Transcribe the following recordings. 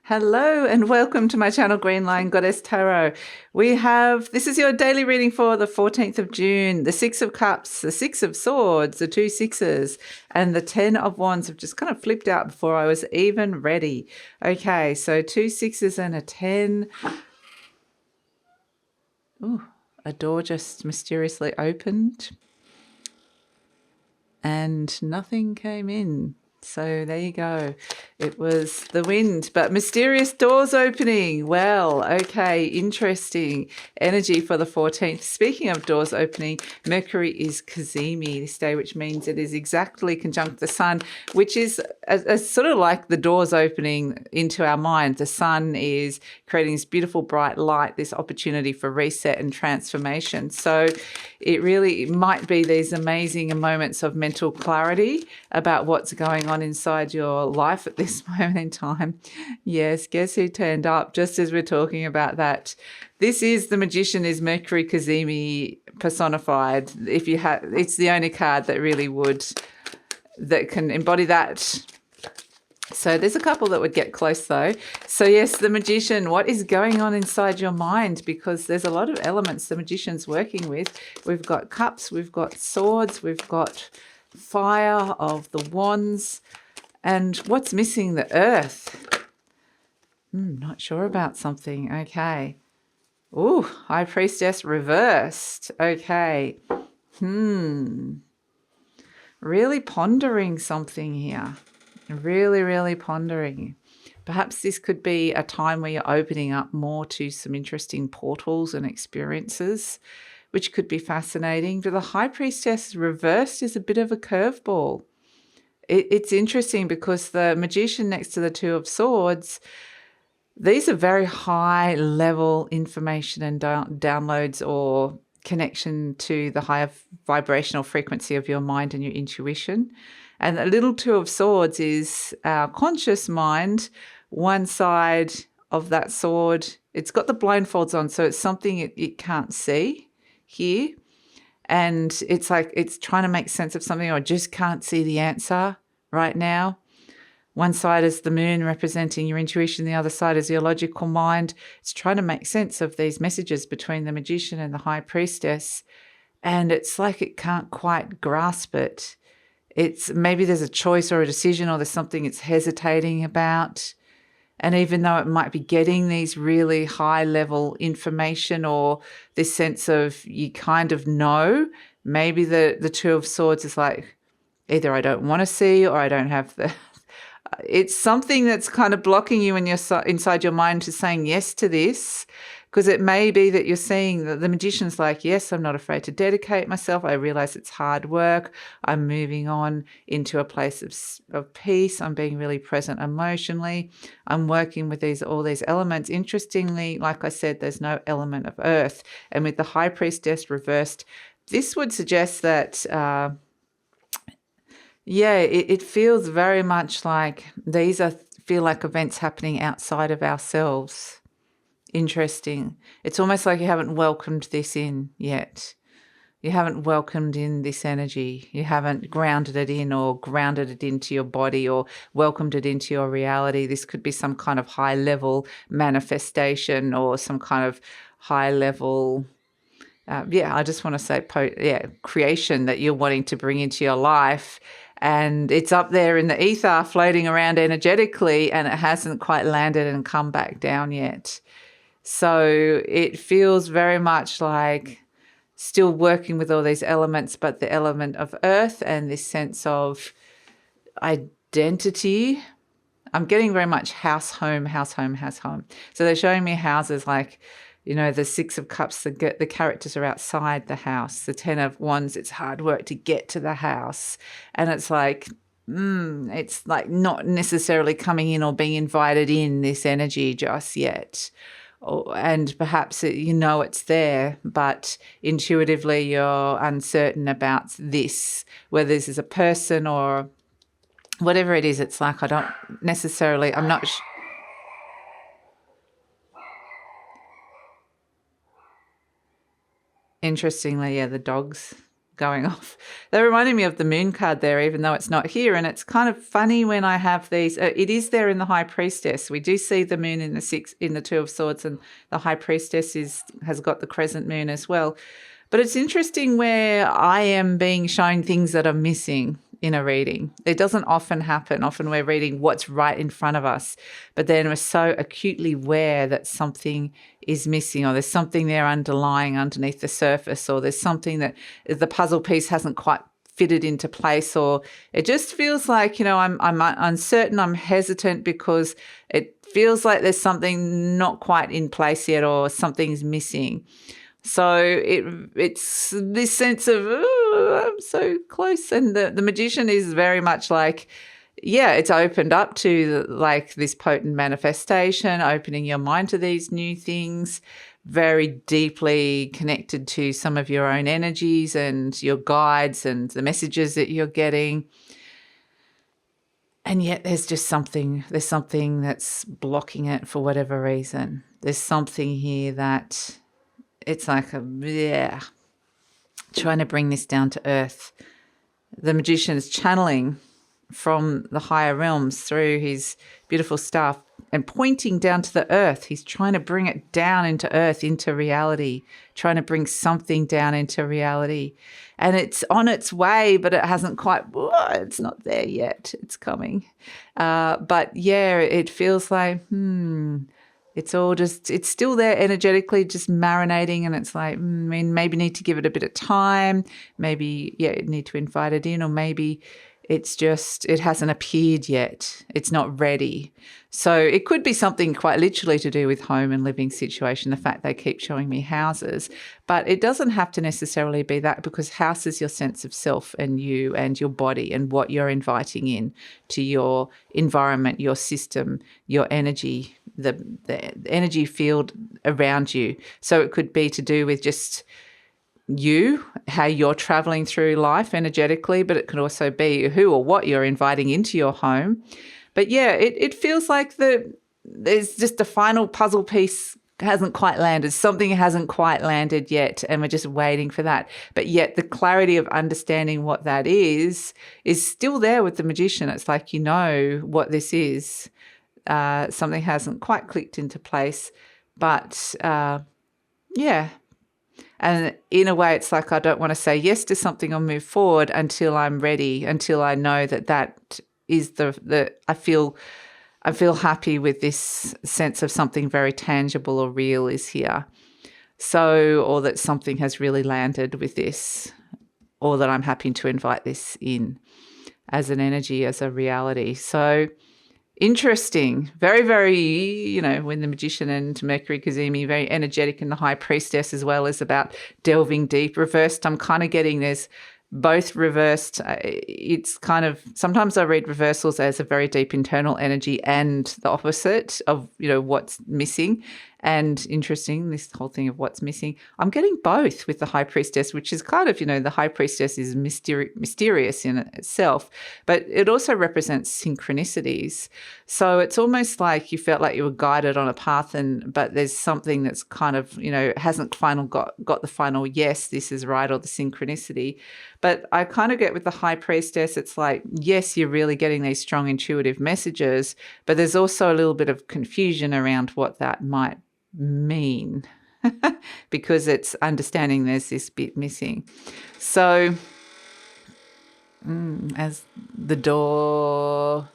Hello and welcome to my channel, GreenLion Goddess Tarot. This is your daily reading for the 14th of June, the Six of Cups, the Six of Swords, the two sixes, and the 10 of Wands have just kind of flipped out before I was even ready. Okay, so two sixes and a 10. Ooh, a door just mysteriously opened and nothing came in. So there you go. It was the wind, but mysterious doors opening. Well, okay, interesting energy for the 14th. Speaking of doors opening, Mercury is Cazimi this day, which means it is exactly conjunct the sun, which is a sort of like the doors opening into our mind. The sun is creating this beautiful bright light, this opportunity for reset and transformation. So it might be these amazing moments of mental clarity about what's going on inside your life at this moment in time. Yes, guess who turned up just as we're talking about that? This is the Magician, is Mercury Cazimi personified. It's the only card that can embody that. So there's a couple that would get close though. So yes, the Magician, what is going on inside your mind? Because there's a lot of elements the Magician's working with. We've got cups, we've got swords, we've got fire of the wands. And what's missing? The earth. Not sure about something. Okay. Ooh, High Priestess reversed. Okay. Really pondering something here. Really pondering. Perhaps this could be a time where you're opening up more to some interesting portals and experiences, which could be fascinating. But the High Priestess reversed is a bit of a curveball. It's interesting because the Magician next to the Two of Swords, these are very high level information and downloads or connection to the higher vibrational frequency of your mind and your intuition. And the little Two of Swords is our conscious mind. One side of that sword, it's got the blindfolds on, so it's something it can't see here. And it's like it's trying to make sense of something, or I just can't see the answer right now. One side is the moon representing your intuition. The other side is your logical mind. It's trying to make sense of these messages between the Magician and the High Priestess. And it's like it can't quite grasp it. It's maybe there's a choice or a decision, or there's something it's hesitating about. And even though it might be getting these really high level information or this sense of you kind of know, maybe the Two of Swords is like, either I don't want to see or I don't have the... It's something that's kind of blocking you inside your mind to saying yes to this, because it may be that you're seeing that the Magician's like, yes, I'm not afraid to dedicate myself. I realize it's hard work. I'm moving on into a place of peace. I'm being really present emotionally. I'm working with all these elements. Interestingly, like I said, there's no element of earth. And with the High Priestess reversed, this would suggest that... it feels very much like feel like events happening outside of ourselves. Interesting. It's almost like you haven't welcomed this in yet. You haven't welcomed in this energy. You haven't grounded it in or grounded it into your body or welcomed it into your reality. This could be some kind of high level manifestation or some kind of high level... I just want to say, creation that you're wanting to bring into your life. And it's up there in the ether floating around energetically, and it hasn't quite landed and come back down yet. So it feels very much like still working with all these elements, but the element of earth and this sense of identity. I'm getting very much house, home, house, home, house, home. So they're showing me houses like, you know, the Six of Cups, the characters are outside the house. The Ten of Wands, it's hard work to get to the house. And it's like, it's like not necessarily coming in or being invited in, this energy just yet. And perhaps it's there, but intuitively you're uncertain about this, whether this is a person or whatever it is. It's like I'm not Interestingly, the dogs going off. They reminded me of the moon card there, even though it's not here. And it's kind of funny when I have these. It is there in the High Priestess. We do see the moon in the Two of Swords, and the High Priestess has got the crescent moon as well. But it's interesting where I am being shown things that are missing in a reading. It doesn't often happen. Often we're reading what's right in front of us, but then we're so acutely aware that something is missing, or there's something there underlying underneath the surface, or there's something that the puzzle piece hasn't quite fitted into place, or it just feels like, I'm uncertain, I'm hesitant because it feels like there's something not quite in place yet, or something's missing. So it's this sense of, oh, I'm so close. And the magician is very much like, yeah, it's opened up to like this potent manifestation, opening your mind to these new things, very deeply connected to some of your own energies and your guides and the messages that you're getting. And yet there's something that's blocking it for whatever reason. There's something here that it's like trying to bring this down to earth. The magician is channeling from the higher realms through his beautiful staff and pointing down to the earth. He's trying to bring it down into earth, into reality, trying to bring something down into reality. And it's on its way, but it hasn't quite, it's not there yet. It's coming. But yeah, it feels like, it's all it's still there energetically, just marinating, and it's like, maybe need to give it a bit of time. Maybe, need to invite it in, or maybe it hasn't appeared yet. It's not ready. So it could be something quite literally to do with home and living situation, the fact they keep showing me houses. But it doesn't have to necessarily be that, because house is your sense of self and you and your body and what you're inviting in to your environment, your system, your energy, the energy field around you. So it could be to do with just you, how you're traveling through life energetically, but it could also be who or what you're inviting into your home. But yeah, it feels like there's just a final puzzle piece hasn't quite landed. Something hasn't quite landed yet, and we're just waiting for that. But yet the clarity of understanding what that is still there with the magician. It's like, what this is. Something hasn't quite clicked into place, but and in a way, it's like I don't want to say yes to something or move forward until I'm ready, until I know that is I feel happy with this sense of something very tangible or real is here. So, or that something has really landed with this, or that I'm happy to invite this in as an energy, as a reality. So interesting. Very, very, when the magician and Mercury Kazemi, very energetic, and the High Priestess as well is about delving deep. Reversed, I'm kind of getting this both reversed. It's kind of, sometimes I read reversals as a very deep internal energy and the opposite of, what's missing. And interesting, this whole thing of what's missing. I'm getting both with the High Priestess, which is kind of, the High Priestess is mysterious in itself, but it also represents synchronicities. So it's almost like you felt like you were guided on a path, but there's something that's kind of, hasn't got the final yes, this is right, or the synchronicity. But I kind of get with the High Priestess, it's like, yes, you're really getting these strong intuitive messages, but there's also a little bit of confusion around what that might mean because it's understanding there's this bit missing. So as the door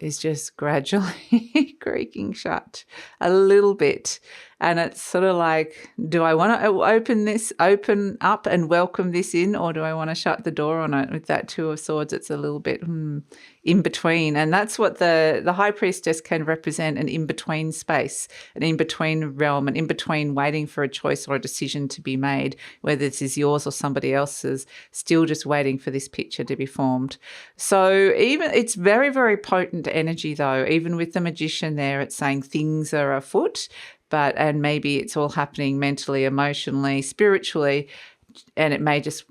is just gradually creaking shut a little bit, and it's sort of like, do I want to open up and welcome this in, or do I want to shut the door on it? With that Two of Swords, it's a little bit in between, and that's what the High Priestess can represent, an in-between space, an in-between realm, an in-between waiting for a choice or a decision to be made, whether this is yours or somebody else's, still just waiting for this picture to be formed. So even it's very, very potent energy though. Even with the magician there, it's saying things are afoot, and maybe it's all happening mentally, emotionally, spiritually, and it may just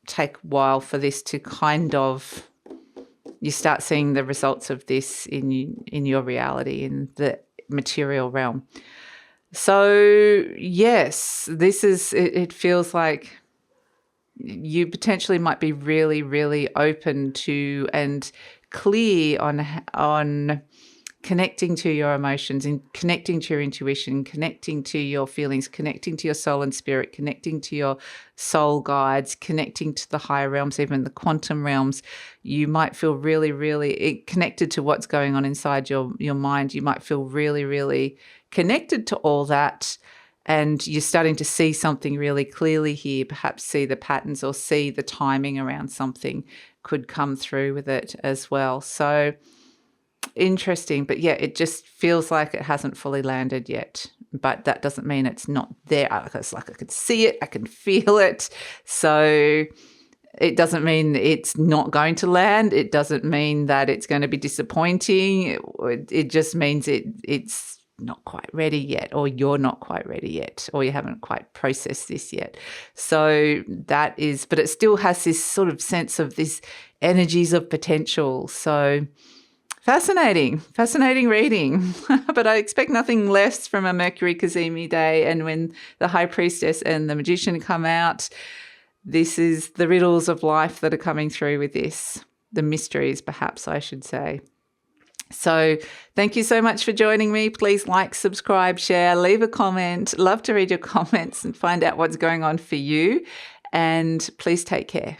take a while for this to kind of, you start seeing the results of this in your reality, in the material realm. So yes, this is, it feels like you potentially might be really, really open to and clear on connecting to your emotions and connecting to your intuition, connecting to your feelings, connecting to your soul and spirit, connecting to your soul guides, connecting to the higher realms, even the quantum realms. You might feel really, really connected to what's going on inside your mind. You might feel really, really connected to all that. And you're starting to see something really clearly here, perhaps see the patterns or see the timing around something could come through with it as well. So interesting. But yeah, it just feels like it hasn't fully landed yet. But that doesn't mean it's not there. It's like I could see it, I can feel it. So it doesn't mean it's not going to land. It doesn't mean that it's going to be disappointing. It just means it's not quite ready yet, or you're not quite ready yet, or you haven't quite processed this yet. So that is, but it still has this sort of sense of these energies of potential. So fascinating reading. But I expect nothing less from a Mercury Kazemi day. And when the High Priestess and the Magician come out, this is the riddles of life that are coming through with this. The mysteries, perhaps I should say. So thank you so much for joining me. Please like, subscribe, share, leave a comment. Love to read your comments and find out what's going on for you. And please take care.